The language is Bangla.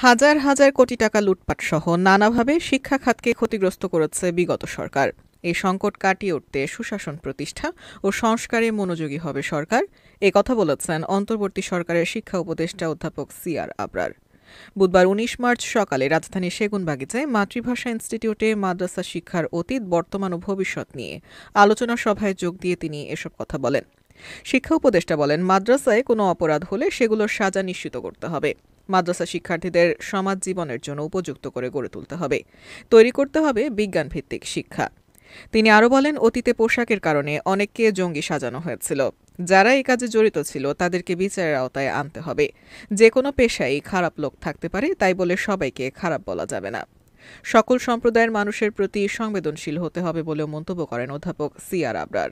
হাজার হাজার কোটি টাকা লুটপাট সহ নানাভাবে শিক্ষা খাতকে ক্ষতিগ্রস্ত করেছে বিগত সরকার। এই সংকট কাটিয়ে উঠতে সুশাসন প্রতিষ্ঠা ও সংস্কারে মনোযোগী হবে সরকার, কথা বলেছেন অন্তর্বর্তী সরকারের শিক্ষা উপদেষ্টা অধ্যাপক সিআর আবরার। বুধবার ১৯ মার্চ সকালে রাজধানীর সেগুনবাগিচায় মাতৃভাষা ইনস্টিটিউটে মাদ্রাসা শিক্ষার অতীত, বর্তমান ও ভবিষ্যৎ নিয়ে আলোচনা সভায় যোগ দিয়ে তিনি এসব কথা বলেন। শিক্ষা উপদেষ্টা বলেন, মাদ্রাসায় কোনো অপরাধ হলে সেগুলোর সাজা নিশ্চিত করতে হবে। মাদ্রাসা শিক্ষার্থীদের সমাজ জীবনের জন্য উপযুক্ত করে গড়ে তুলতে হবে। তৈরি করতে হবে বিজ্ঞানভিত্তিক শিক্ষা। তিনি আরও বলেন, অতীতে পোশাকের কারণে অনেককে জঙ্গি সাজানো হয়েছিল। যারা এই কাজে জড়িত ছিল তাদেরকে বিচারের আওতায় আনতে হবে। যে কোনো পেশায় খারাপ লোক থাকতে পারে, তাই বলে সবাইকে খারাপ বলা যাবে না। সকল সম্প্রদায়ের মানুষের প্রতি সংবেদনশীল হতে হবে বলেও মন্তব্য করেন অধ্যাপক সিআর আবরার।